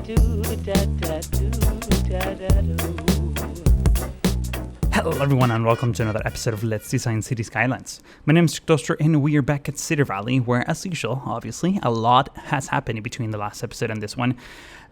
Hello everyone and welcome to another episode of Let's Design Cities Skylines. My name is Doctor and we are back at Cedar Valley where, as usual, obviously, a lot has happened between the last episode and this one.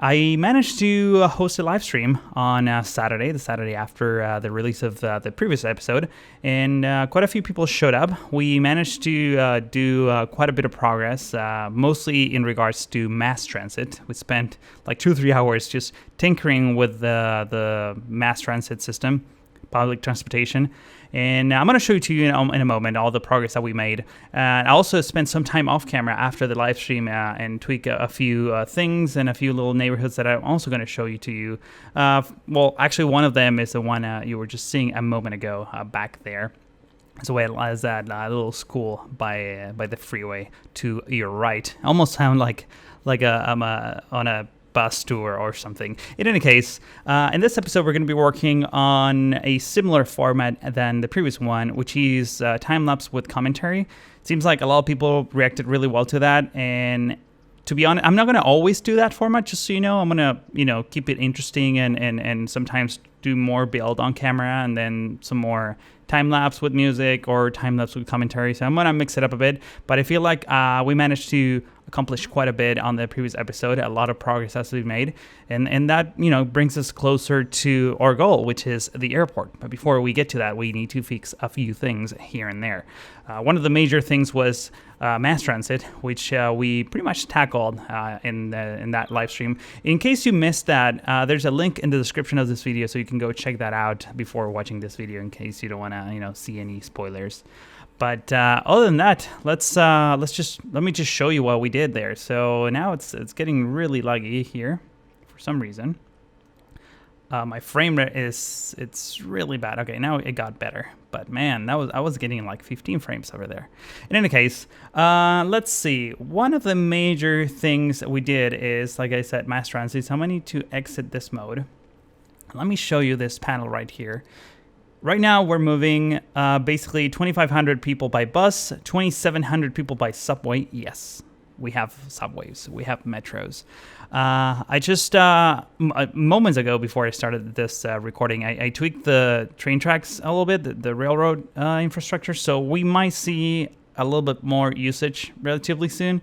I managed to host a live stream on Saturday, the Saturday after the release of the previous episode, and quite a few people showed up. We managed to do quite a bit of progress, mostly in regards to mass transit. We spent like 2-3 hours just tinkering with the mass transit system, public transportation, and I'm going to show you to you in a moment all the progress that we made. I also spent some time off camera after the live stream and tweak a few things and a few little neighborhoods that I'm also going to show you to you. Well, actually one of them is the one you were just seeing a moment ago back there, as well as that little school by the freeway to your right. Almost sound like I'm on a bus tour or something. In any case, in this episode we're going to be working on a similar format than the previous one, which is time-lapse with commentary. It seems like a lot of people reacted really well to that, and to be honest, I'm not going to always do that format, just so you know. I'm going to keep it interesting and sometimes do more build on camera and then some more time-lapse with music or time-lapse with commentary. So I'm going to mix it up a bit, but I feel like we managed to accomplish quite a bit on the previous episode. A lot of progress has been made, and that brings us closer to our goal, which is the airport. But before we get to that, we need to fix a few things here and there. One of the major things was mass transit, which we pretty much tackled in that live stream. In case you missed that, there's a link in the description of this video, so you can go check that out before watching this video in case you don't want to see any spoilers. But other than that, let me just show you what we did there. So now it's getting really laggy here for some reason. My frame rate it's really bad. Okay, now it got better. But man, I was getting like 15 frames over there. In any case, let's see. One of the major things that we did is, like I said, mass transit. So I'm gonna need to exit this mode. Let me show you this panel right here. Right now, we're moving basically 2,500 people by bus, 2,700 people by subway. Yes, we have subways. We have metros. I just, moments ago, before I started this recording, I tweaked the train tracks a little bit, the railroad infrastructure. So we might see a little bit more usage relatively soon.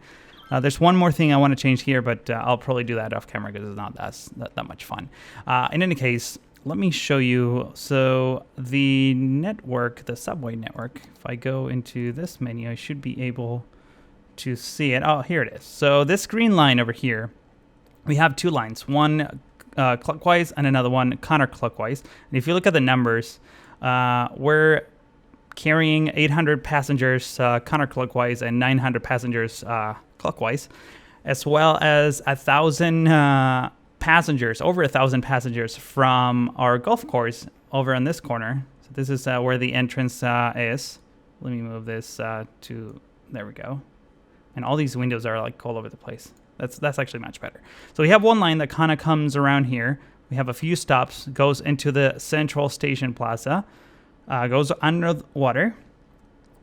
There's one more thing I want to change here, but I'll probably do that off camera because it's not that much fun. In any case, let me show you. So the network, the subway network, if I go into this menu, I should be able to see it. Oh, here it is. So this green line over here, we have two lines, one clockwise and another one counterclockwise. And if you look at the numbers, we're carrying 800 passengers counterclockwise and 900 passengers clockwise, as well as 1,000 passengers, over 1,000 passengers from our golf course over on this corner. So this is where the entrance is. Let me move this to, there we go. And all these windows are like all over the place. That's actually much better. So we have one line that kind of comes around here. We have a few stops, goes into the central station plaza, goes under the water.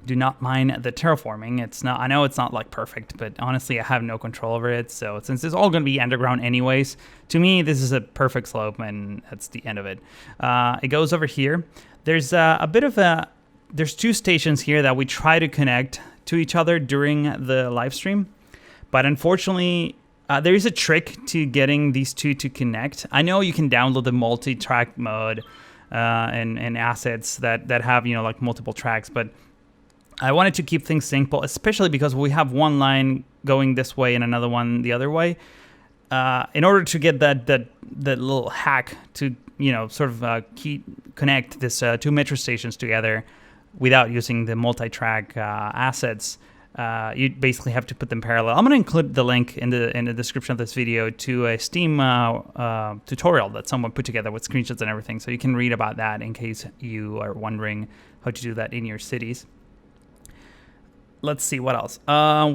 Do not mind the terraforming. It's not, I know it's not like perfect, but honestly, I have no control over it. So since it's all going to be underground anyways, to me, this is a perfect slope, and that's the end of it. It goes over here. There's there's two stations here that we try to connect to each other during the live stream, but unfortunately, there is a trick to getting these two to connect. I know you can download the multi-track mode and assets that have like multiple tracks, but I wanted to keep things simple, especially because we have one line going this way and another one the other way. In order to get that little hack to sort of connect this two metro stations together without using the multi-track assets, you basically have to put them parallel. I'm going to include the link in the description of this video to a Steam tutorial that someone put together with screenshots and everything, so you can read about that in case you are wondering how to do that in your cities. Let's see what else.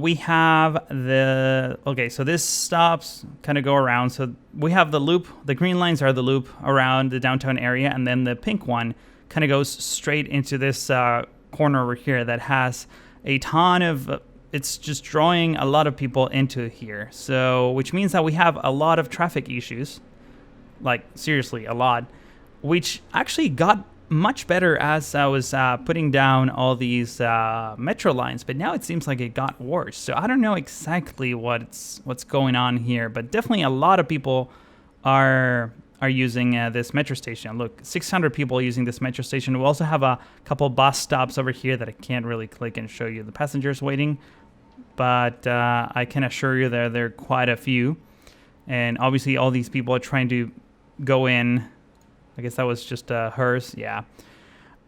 We have so this stops, kind of go around. So we have the loop. The green lines are the loop around the downtown area, and then the pink one kind of goes straight into this corner over here that has a ton of it's just drawing a lot of people into here. So, which means that we have a lot of traffic issues, like seriously a lot, which actually got much better as I was putting down all these metro lines, but now it seems like it got worse. So I don't know exactly what's going on here, but definitely a lot of people are using this metro station. Look, 600 people using this metro station. We also have a couple bus stops over here that I can't really click and show you the passengers waiting, but I can assure you there are quite a few. And obviously all these people are trying to go in. I guess that was just hers. Yeah.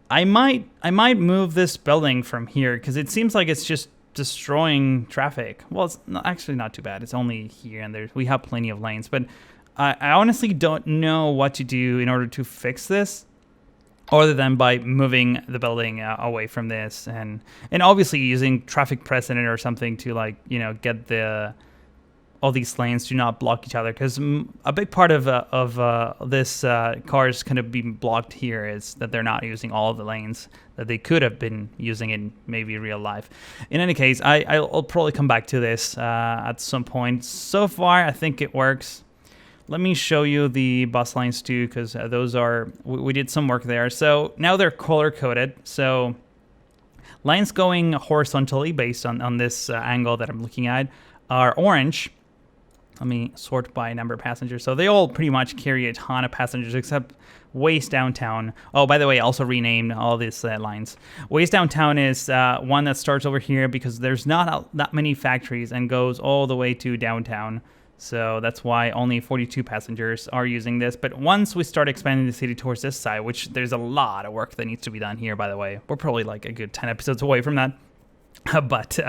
I might move this building from here because it seems like it's just destroying traffic. Well, it's actually not too bad. It's only here and there. We have plenty of lanes, but I honestly don't know what to do in order to fix this, other than by moving the building away from this, and obviously using traffic precedent or something to, like, you know, get all these lanes do not block each other, because a big part of this cars kind of being blocked here is that they're not using all of the lanes that they could have been using in maybe real life. In any case, I'll probably come back to this at some point. So far, I think it works. Let me show you the bus lines too, because those are, we did some work there. So now they're color coded. So lines going horizontally based on this angle that I'm looking at are orange. Let me sort by number of passengers. So they all pretty much carry a ton of passengers except Waste Downtown. Oh, by the way, I also renamed all these lines. Waste Downtown is one that starts over here because there's not that many factories and goes all the way to downtown. So that's why only 42 passengers are using this. But once we start expanding the city towards this side, which there's a lot of work that needs to be done here, by the way. We're probably like a good 10 episodes away from that. But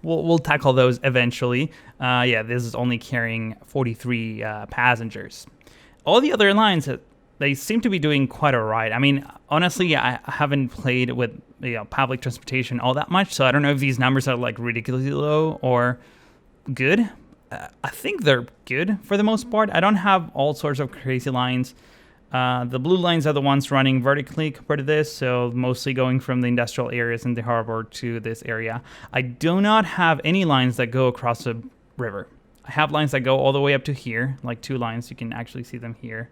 we'll tackle those eventually. Yeah, this is only carrying 43 passengers. All the other lines, they seem to be doing quite all right. I mean, honestly, I haven't played with public transportation all that much, so I don't know if these numbers are like ridiculously low or good. I think they're good for the most part. I don't have all sorts of crazy lines. The blue lines are the ones running vertically compared to this, so mostly going from the industrial areas in the harbor to this area. I do not have any lines that go across the river. I have lines that go all the way up to here, like 2 lines. You can actually see them here.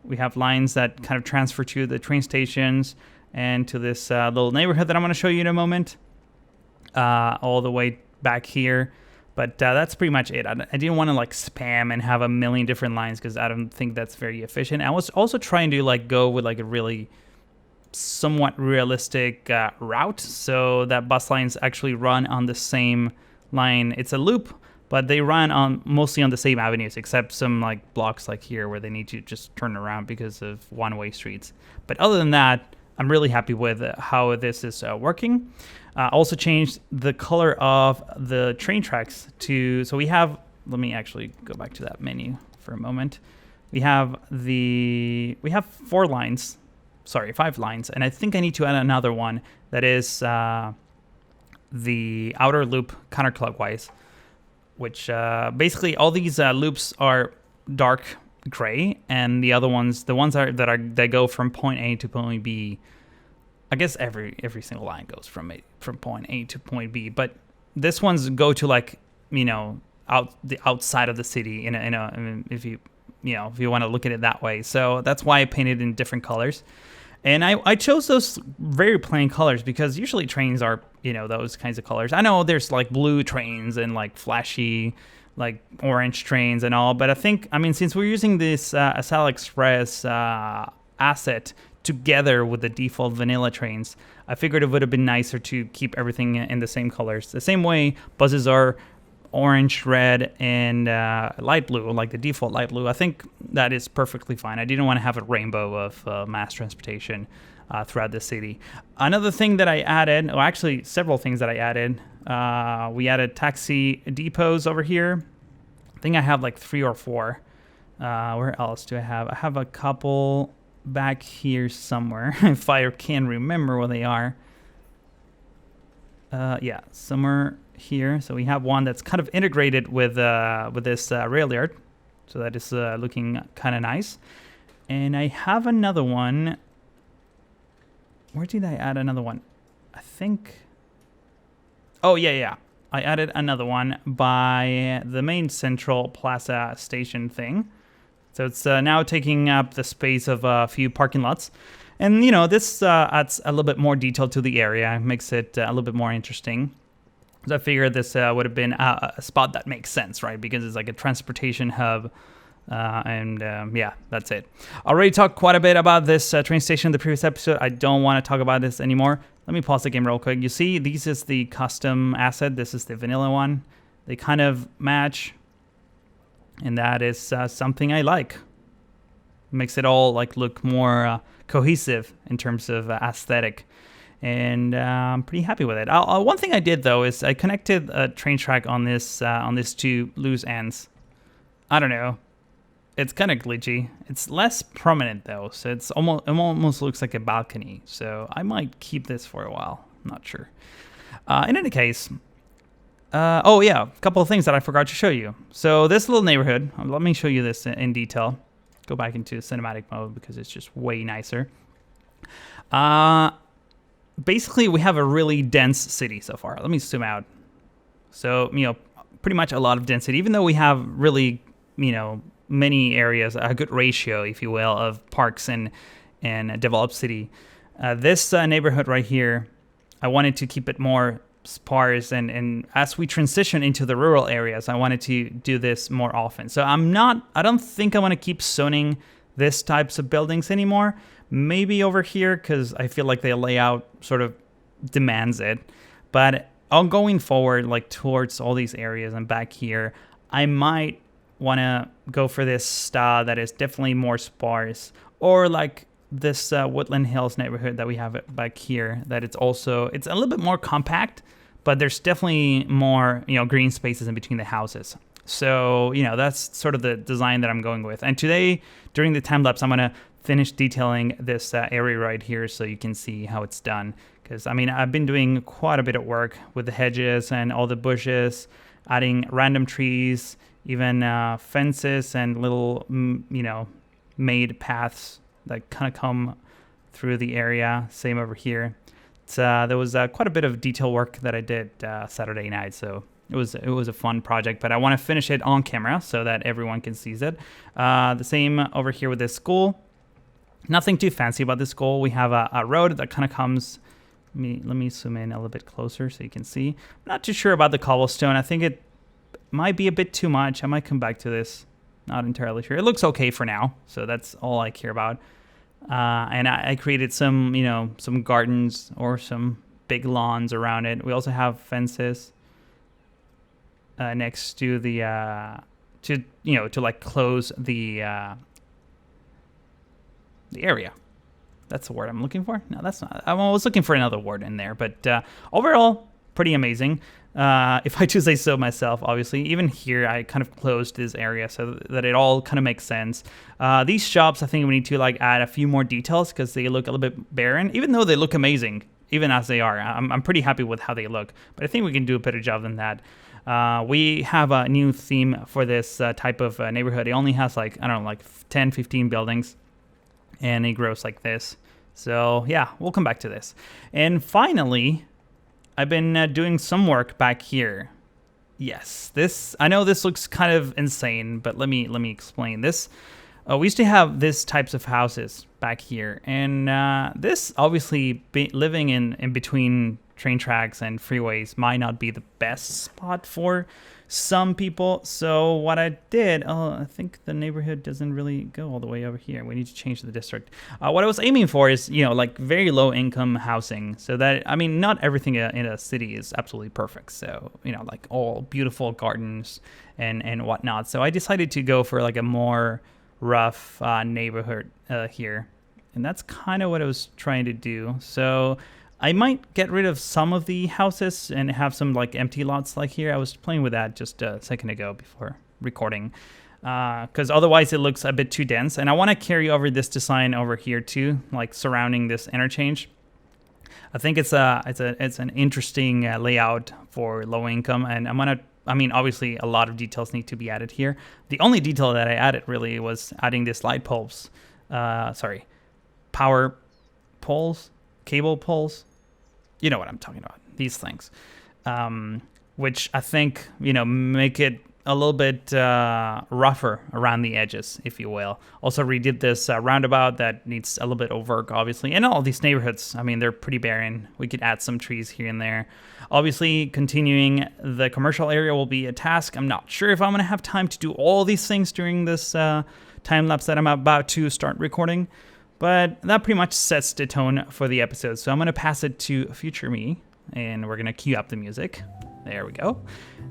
We have lines that kind of transfer to the train stations and to this little neighborhood that I'm going to show you in a moment, all the way back here. But that's pretty much it. I didn't want to like spam and have a million different lines because I don't think that's very efficient. I was also trying to like go with like a really somewhat realistic route, so that bus lines actually run on the same line. It's a loop, but they run on mostly on the same avenues, except some like blocks like here where they need to just turn around because of one-way streets. But other than that, I'm really happy with how this is working. Also changed the color of the train tracks to, so we have, let me actually go back to that menu for a moment. We have 5 lines, and I think I need to add another one that is the outer loop counterclockwise, which basically all these loops are dark gray, and the other ones, that go from point A to point B. I guess every single line goes from point A to point B, but this ones go to like, outside of the city if you want to look at it that way. So that's why I painted in different colors. And I chose those very plain colors because usually trains are, those kinds of colors. I know there's like blue trains and like flashy, like orange trains and all, but I think, since we're using this Asal Express asset together with the default vanilla trains, I figured it would have been nicer to keep everything in the same colors. The same way buses are orange, red, and light blue, like the default light blue. I think that is perfectly fine. I didn't want to have a rainbow of mass transportation throughout the city. Another thing that I added, or actually several things that I added, we added taxi depots over here. I think I have like 3 or 4. Where else do I have? I have a couple back here somewhere, if I can remember where they are. Yeah, somewhere here. So we have one that's kind of integrated with this rail yard, so that is looking kind of nice. And I have another one. Where did I add another one? I think. Oh yeah. I added another one by the main central plaza station thing. So it's now taking up the space of a few parking lots. And, this adds a little bit more detail to the area, makes it a little bit more interesting. So I figured this would have been a spot that makes sense, right? Because it's like a transportation hub. Yeah, that's it. I already talked quite a bit about this train station in the previous episode. I don't want to talk about this anymore. Let me pause the game real quick. You see, this is the custom asset. This is the vanilla one. They kind of match. And that is something I like. Makes it all like look more cohesive in terms of aesthetic. And I'm pretty happy with it. One thing I did, though, is I connected a train track on these two loose ends. I don't know. It's kind of glitchy. It's less prominent, though, so it almost looks like a balcony. So I might keep this for a while. I'm not sure. In any case, oh yeah, a couple of things that I forgot to show you. So this little neighborhood, let me show you this in detail. Go back into cinematic mode because it's just way nicer. Basically, we have a really dense city so far. Let me zoom out. So, pretty much a lot of density, even though we have really, many areas, a good ratio, if you will, of parks and a developed city. This neighborhood right here, I wanted to keep it more sparse, and as we transition into the rural areas, I wanted to do this more often. So I don't think I want to keep zoning this types of buildings anymore. Maybe over here, because I feel like the layout sort of demands it. But going forward, like towards all these areas and back here, I might want to go for this style that is definitely more sparse, or like this Woodland Hills neighborhood that we have back here, that it's a little bit more compact, but there's definitely more green spaces in between the houses. So that's sort of the design that I'm going with. And today during the time lapse, I'm gonna finish detailing this area right here so you can see how it's done, because I've been doing quite a bit of work with the hedges and all the bushes, adding random trees, even fences and little, made paths that kind of come through the area. Same over here. There was quite a bit of detail work that I did Saturday night, so it was a fun project. But I want to finish it on camera so that everyone can see it. The same over here with this school. Nothing too fancy about this school. We have a road that kind of comes. Let me zoom in a little bit closer so you can see. I'm not too sure about the cobblestone. I think it might be a bit too much. I might come back to this. Not entirely sure. It looks okay for now, so that's all I care about. And I created some gardens or some big lawns around it. We also have fences next to the to like close the area. That's the word I'm looking for. No, that's not. I was looking for another word in there, but overall, pretty amazing. If I do say so myself, obviously. Even here, I kind of closed this area so that it all kind of makes sense. These shops, I think we need to add a few more details because they look a little bit barren, even though they look amazing, even as they are. I'm pretty happy with how they look, but I think we can do a better job than that. We have a new theme for this type of neighborhood. It only has 10, 15 buildings, and it grows like this. So yeah, we'll come back to this. And finally, I've been doing some work back here. Yes, I know this looks kind of insane, but let me explain this. We used to have these types of houses back here, and this obviously living in between train tracks and freeways might not be the best spot for some people. So what I did, I think the neighborhood doesn't really go all the way over here. We need to change the district. What I was aiming for is, very low income housing. So that, not everything in a city is absolutely perfect. So, all beautiful gardens and whatnot. So I decided to go for a more rough neighborhood here. And that's kind of what I was trying to do. So I might get rid of some of the houses and have some empty lots like here. I was playing with that just a second ago before recording, because otherwise it looks a bit too dense. And I want to carry over this design over here too, surrounding this interchange. I think it's an interesting layout for low income, and obviously a lot of details need to be added here. The only detail that I added really was adding this light poles, power poles, cable poles. You know what I'm talking about, these things. which I think, make it a little bit rougher around the edges, if you will. Also redid this roundabout that needs a little bit of work, obviously. And all these neighborhoods, I mean, they're pretty barren. We could add some trees here and there. Obviously, continuing the commercial area will be a task. I'm not sure if I'm going to have time to do all these things during this time-lapse that I'm about to start recording. But that pretty much sets the tone for the episode. So I'm going to pass it to future me, and we're going to cue up the music. There we go.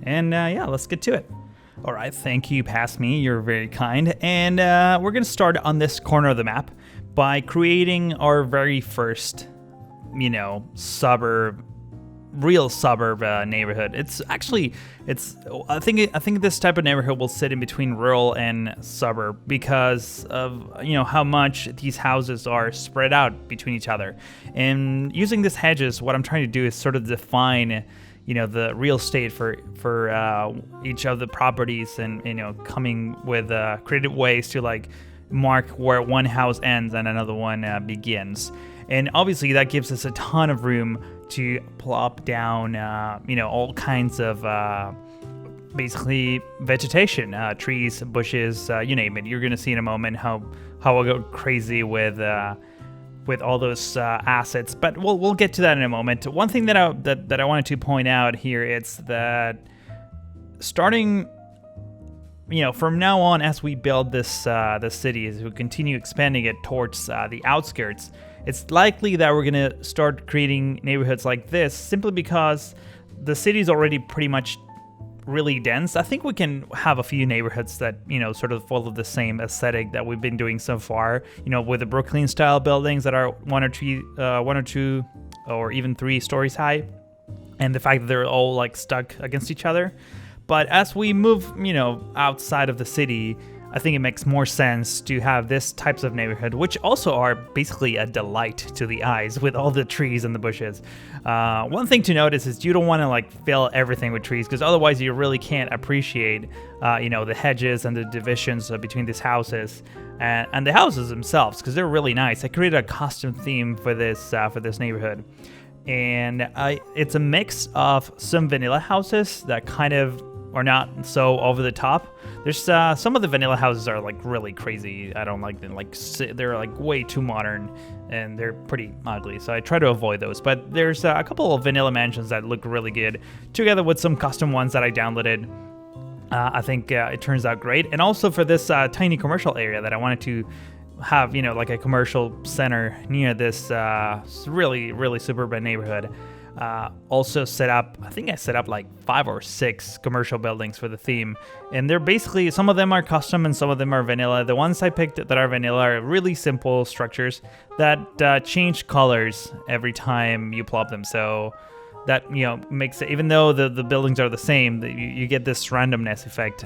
And yeah, let's get to it. All right, thank you, past me. You're very kind. And we're going to start on this corner of the map by creating our very first, real suburb neighborhood. I think this type of neighborhood will sit in between rural and suburb because of how much these houses are spread out between each other. And using these hedges, what I'm trying to do is sort of define the real estate for each of the properties, and coming with creative ways to like mark where one house ends and another one begins. And obviously that gives us a ton of room to plop down all kinds of basically vegetation, trees, bushes, you name it. You're gonna see in a moment how I'll go crazy with all those assets, but we'll get to that in a moment. One thing that I wanted to point out here is that starting, from now on, as we build this city, as we continue expanding it towards the outskirts, it's likely that we're gonna start creating neighborhoods like this simply because the city is already pretty much really dense. I think we can have a few neighborhoods that sort of follow the same aesthetic that we've been doing so far, with the Brooklyn style buildings that are one or two or even 3 stories high, and the fact that they're all like stuck against each other. But as we move outside of the city, I think it makes more sense to have this types of neighborhood, which also are basically a delight to the eyes with all the trees and the bushes. One thing to notice is you don't want to like fill everything with trees, because otherwise you really can't appreciate, the hedges and the divisions between these houses and the houses themselves, because they're really nice. I created a custom theme for this neighborhood, and it's a mix of some vanilla houses that kind of are not so over the top. There's some of the vanilla houses are like really crazy. I don't like them. Like they're like way too modern and they're pretty ugly. So I try to avoid those. But there's a couple of vanilla mansions that look really good, together with some custom ones that I downloaded. I think it turns out great. And also for this tiny commercial area that I wanted to have, like a commercial center near this really, really suburban neighborhood. Also I think I set up like 5 or 6 commercial buildings for the theme, and they're basically, some of them are custom and some of them are vanilla. The ones I picked that are vanilla are really simple structures that change colors every time you plop them, so that makes it, even though the buildings are the same, you get this randomness effect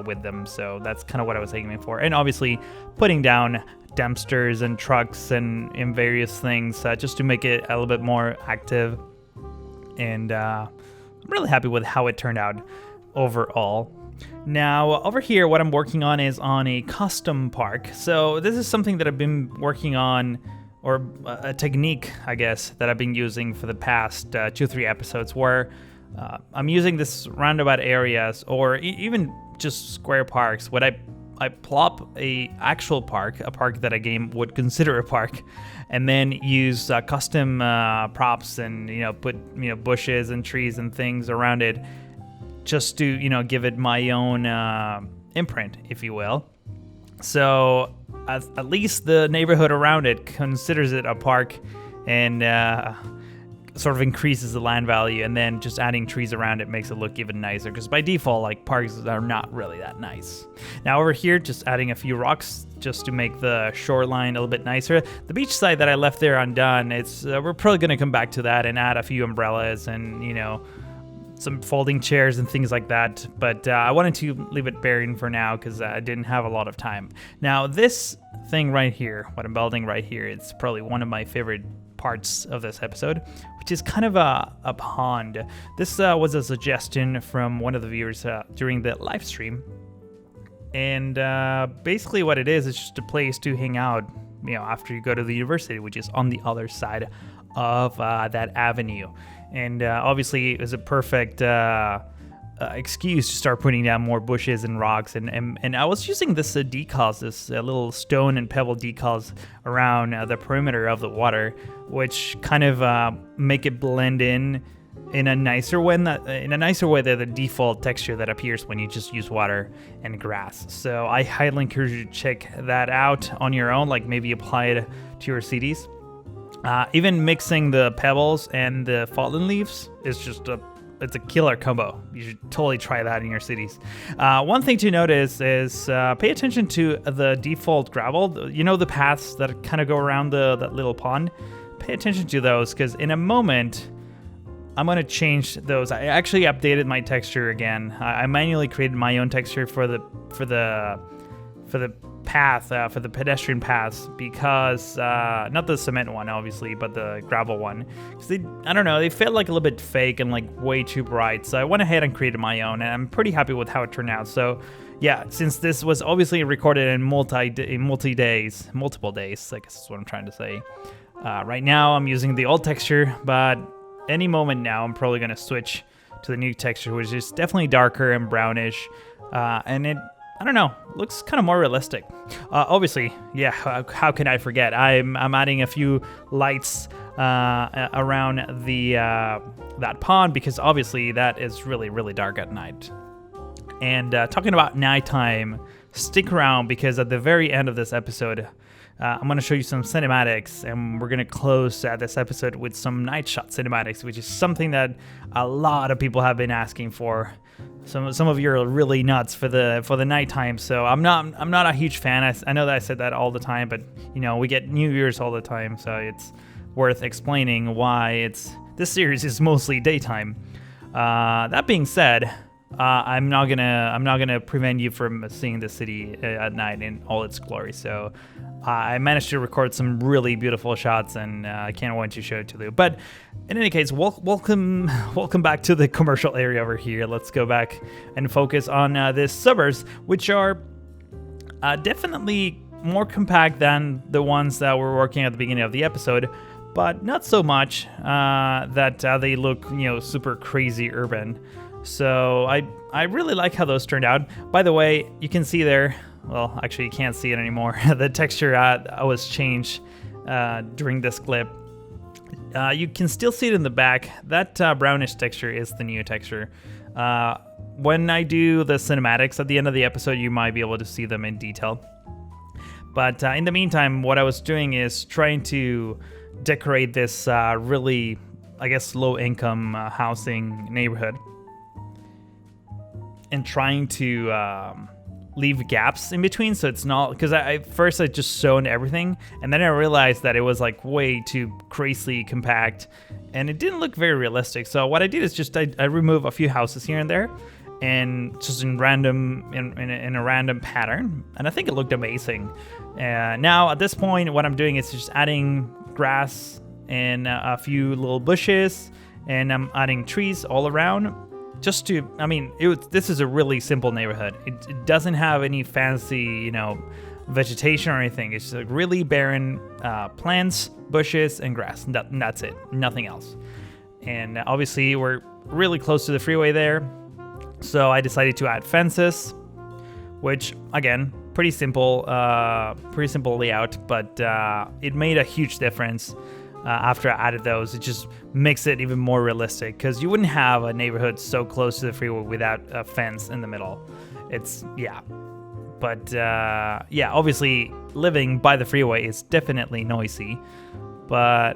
with them. So that's kind of what I was aiming for. And obviously putting down dumpsters and trucks and various things just to make it a little bit more active. And I'm really happy with how it turned out overall. Now over here, what I'm working on is on a custom park. So this is something that I've been working on, or a technique, I guess, that I've been using for the past 2-3 episodes, where I'm using this roundabout areas or even just square parks. What I plop a actual park, a park that a game would consider a park, and then use custom props and put bushes and trees and things around it, just to give it my own imprint, if you will. So at least the neighborhood around it considers it a park, and sort of increases the land value, and then just adding trees around it makes it look even nicer, because by default, like, parks are not really that nice. Now over here, just adding a few rocks just to make the shoreline a little bit nicer. The beach side that I left there undone, we're probably going to come back to that and add a few umbrellas and some folding chairs and things like that, but I wanted to leave it barren for now because I didn't have a lot of time. Now this thing right here, what I'm building right here, it's probably one of my favorite parts of this episode, which is kind of a pond. This was a suggestion from one of the viewers during the live stream, and basically what it is just a place to hang out after you go to the university, which is on the other side of that avenue. and obviously it was a perfect excuse to start putting down more bushes and rocks, and I was using this decals, this little stone and pebble decals around the perimeter of the water, which kind of make it blend in a nicer way than the default texture that appears when you just use water and grass. So I highly encourage you to check that out on your own, like maybe apply it to your cities. Even mixing the pebbles and the fallen leaves is just it's a killer combo. You should totally try that in your cities. One thing to notice is pay attention to the default gravel. You know, the paths that kind of go around that little pond? Pay attention to those, because in a moment, I'm going to change those. I actually updated my texture again. I manually created my own texture for the path, for the pedestrian paths, because not the cement one obviously, but the gravel one, because I don't know, they felt like a little bit fake and like way too bright. So I went ahead and created my own, and I'm pretty happy with how it turned out. So yeah, since this was obviously recorded in multiple days, I guess is what I'm trying to say. Right now I'm using the old texture, but any moment now I'm probably going to switch to the new texture, which is definitely darker and brownish, and it, I don't know, looks kind of more realistic. Obviously, yeah, how can I forget? I'm adding a few lights around that pond, because obviously that is really, really dark at night. And talking about nighttime, stick around, because at the very end of this episode, I'm going to show you some cinematics, and we're going to close this episode with some night shot cinematics, which is something that a lot of people have been asking for. Some of you are really nuts for the nighttime, so I'm not a huge fan. I know that I said that all the time, but you know, we get new viewers all the time, so it's worth explaining why this series is mostly daytime. That being said, I'm not gonna prevent you from seeing the city at night in all its glory. So I managed to record some really beautiful shots, and I can't wait to show it to you. But in any case, welcome back to the commercial area over here. Let's go back and focus on the suburbs, which are definitely more compact than the ones that we're working at the beginning of the episode, but not so much that they look, super crazy urban. So I really like how those turned out. By the way, you can see there, well, actually you can't see it anymore. The texture was changed during this clip. You can still see it in the back. That brownish texture is the new texture. When I do the cinematics at the end of the episode, you might be able to see them in detail. But in the meantime, what I was doing is trying to decorate this really, I guess, low-income housing neighborhood, and trying to leave gaps in between, so it's not, because I first just zoned everything, and then I realized that it was like way too crazily compact, and it didn't look very realistic. So what I did is just I remove a few houses here and there, and just in a random pattern, and I think it looked amazing. Now at this point, what I'm doing is just adding grass and a few little bushes, and I'm adding trees all around. Just to, this is a really simple neighborhood. It doesn't have any fancy, vegetation or anything. It's just really barren plants, bushes, and grass. And that's it. Nothing else. And obviously, we're really close to the freeway there. So I decided to add fences, which, again, pretty simple layout. But it made a huge difference. After I added those, it just makes it even more realistic, because you wouldn't have a neighborhood so close to the freeway without a fence in the middle. Obviously living by the freeway is definitely noisy, but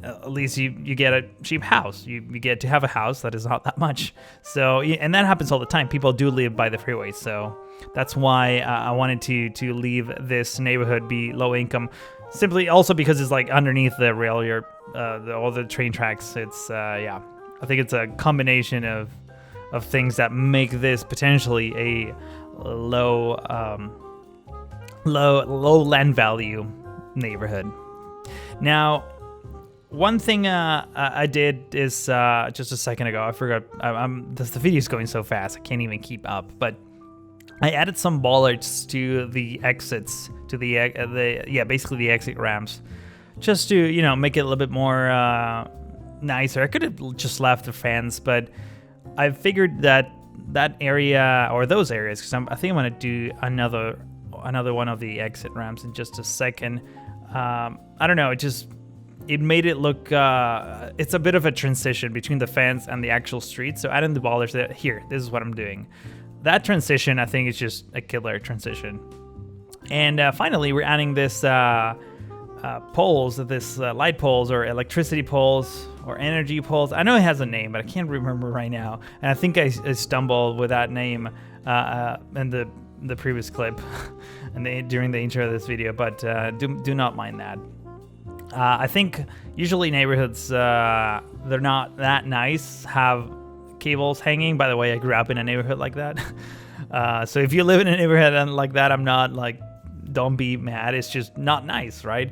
at least you get a cheap house. You get to have a house that is not that much. So, and that happens all the time. People do live by the freeway, so that's why I wanted to leave this neighborhood be low income. Simply also because it's like underneath the rail, all the train tracks. It's I think it's a combination of things that make this potentially a low land value neighborhood. Now, one thing I did is just a second ago. I forgot. The video's going so fast I can't even keep up. But I added some bollards to the exits, to basically the exit ramps, just to make it a little bit more nicer. I could have just left the fence, but I figured that area or those areas, because I think I'm gonna do another one of the exit ramps in just a second. I don't know. It made it look. It's a bit of a transition between the fence and the actual street. So adding the ballers there. Here, this is what I'm doing. That transition, I think, is just a killer transition. And finally, we're adding this poles, this light poles or electricity poles or energy poles. I know it has a name, but I can't remember right now. And I think I stumbled with that name in the previous clip and during the intro of this video, but do not mind that. I think usually neighborhoods, they're not that nice, have cables hanging. By the way, I grew up in a neighborhood like that. So if you live in a neighborhood like that, I'm not like, don't be mad. It's just not nice, right?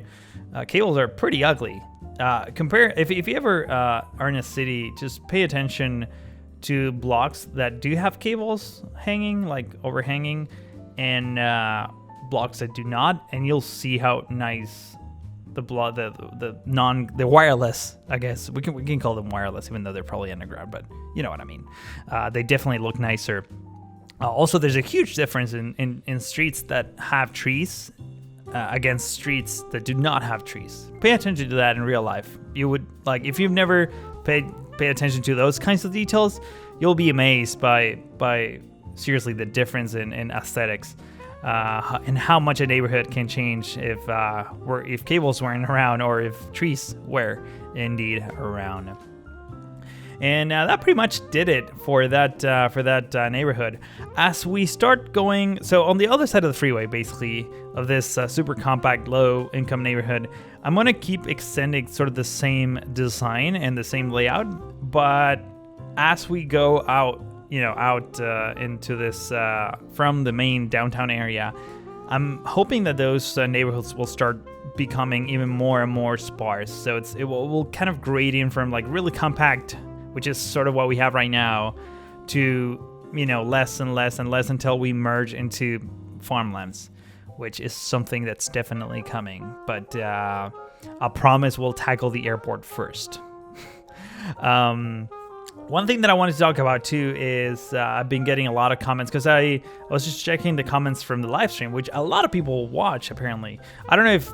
Cables are pretty ugly. If you ever are in a city, just pay attention to blocks that do have cables hanging, like overhanging, and blocks that do not, and you'll see how nice the wireless, I guess we can call them wireless, even though they're probably underground, but you know what I mean. They definitely look nicer. Also, there's a huge difference in streets that have trees against streets that do not have trees. Pay attention to that in real life. You would, like, if you've never paid attention to those kinds of details, you'll be amazed by seriously the difference in aesthetics and how much a neighborhood can change if cables weren't around or if trees were indeed around. And that pretty much did it for that neighborhood. As we start going, so on the other side of the freeway, basically, of this super compact, low-income neighborhood, I'm going to keep extending sort of the same design and the same layout, but as we go out into this from the main downtown area, I'm hoping that those neighborhoods will start becoming even more and more sparse. So it will kind of grade in from like really compact, which is sort of what we have right now, to less and less and less until we merge into farmlands, which is something that's definitely coming. But I promise we'll tackle the airport first. One thing that I wanted to talk about too is I've been getting a lot of comments because I was just checking the comments from the live stream, which a lot of people watch apparently. I don't know if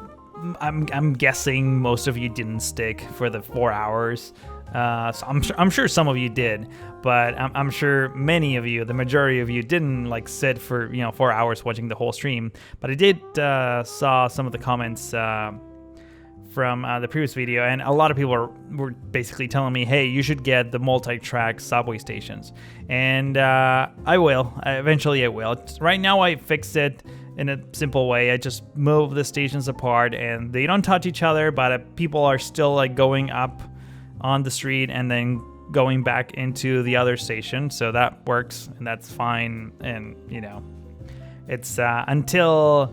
I'm guessing most of you didn't stick for the 4 hours. So I'm sure some of you did, but I'm sure many of you, the majority of you, didn't like sit for 4 hours watching the whole stream. But I did saw some of the comments from the previous video, and a lot of people were basically telling me, hey, you should get the multi-track subway stations. And I will. Eventually I will. Right now I fixed it in a simple way. I just move the stations apart and they don't touch each other, but people are still like going up on the street and then going back into the other station. So that works and that's fine. And it's until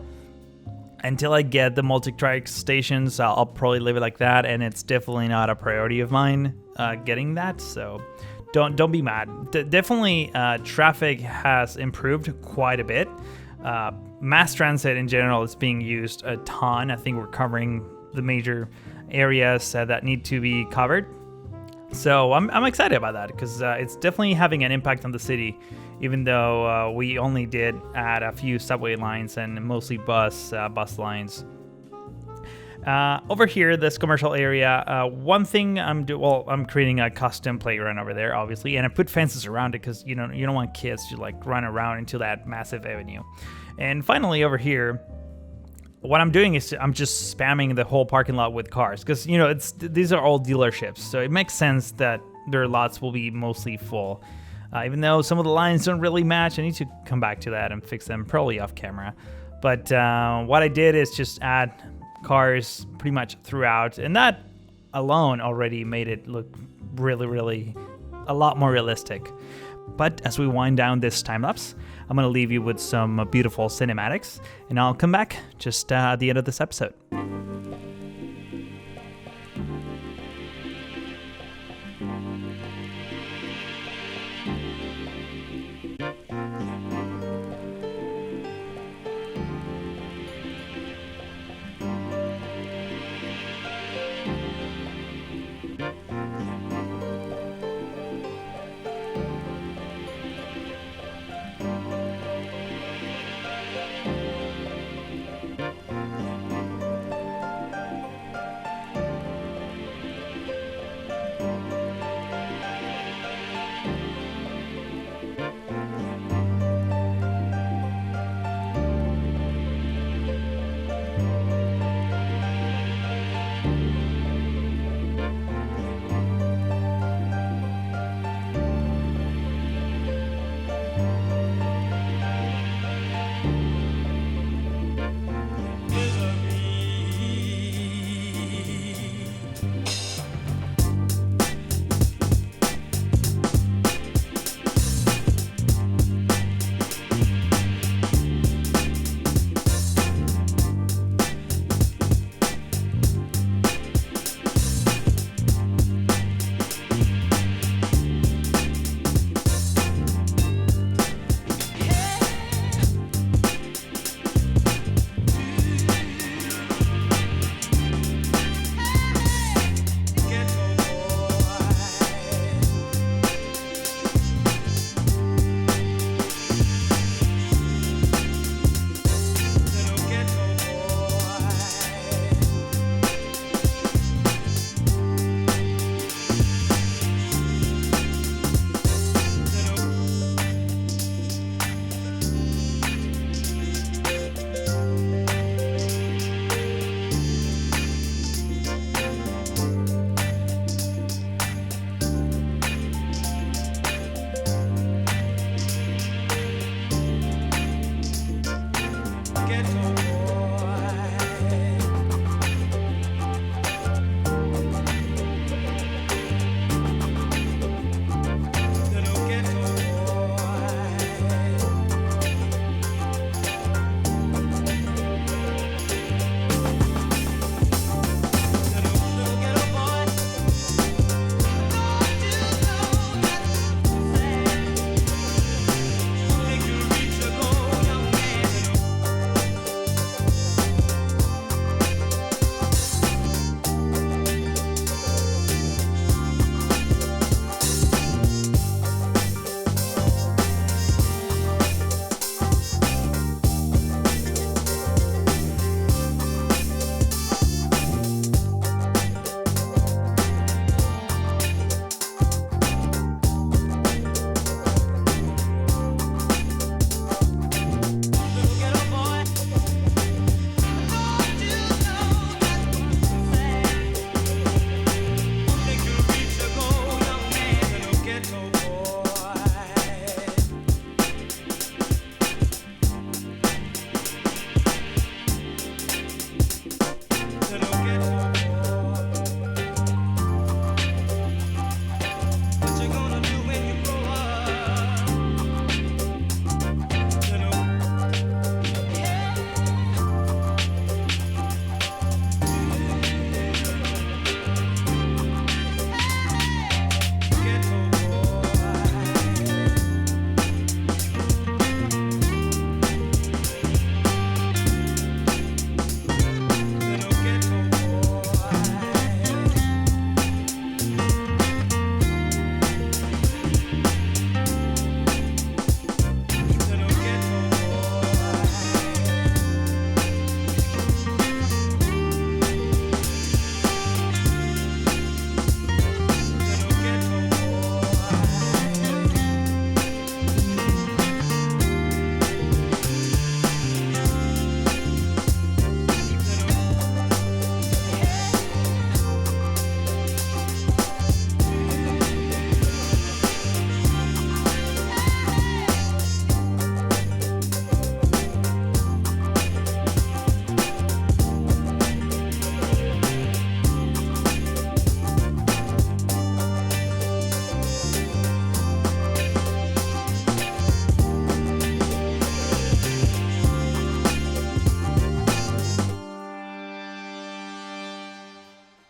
I get the multi-track stations, I'll probably leave it like that, and it's definitely not a priority of mine getting that. So don't be mad. Definitely traffic has improved quite a bit. Mass transit in general is being used a ton. I think we're covering the major areas that need to be covered. So I'm excited about that because it's definitely having an impact on the city, even though we only did add a few subway lines and mostly bus lines. Over here, this commercial area, one thing I'm creating a custom playground over there, obviously, and I put fences around it because you don't want kids to like run around into that massive avenue. And finally, over here, what I'm doing is I'm just spamming the whole parking lot with cars because these are all dealerships, so it makes sense that their lots will be mostly full. Even though some of the lines don't really match, I need to come back to that and fix them probably off camera. But what I did is just add cars pretty much throughout, and that alone already made it look really, really a lot more realistic. But as we wind down this time lapse, I'm going to leave you with some beautiful cinematics, and I'll come back just at the end of this episode.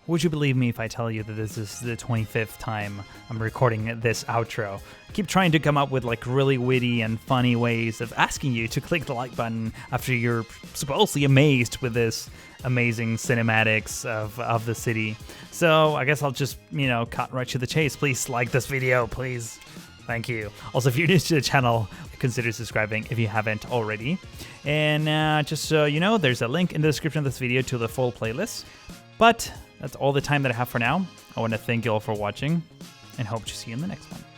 Would you believe me if I tell you that this is the 25th time I'm recording this outro? I keep trying to come up with like really witty and funny ways of asking you to click the like button after you're supposedly amazed with this amazing cinematics of the city. So I guess I'll just, cut right to the chase. Please like this video, please. Thank you. Also, if you're new to the channel, consider subscribing if you haven't already. And just so you know, there's a link in the description of this video to the full playlist. But that's all the time that I have for now. I want to thank you all for watching and hope to see you in the next one.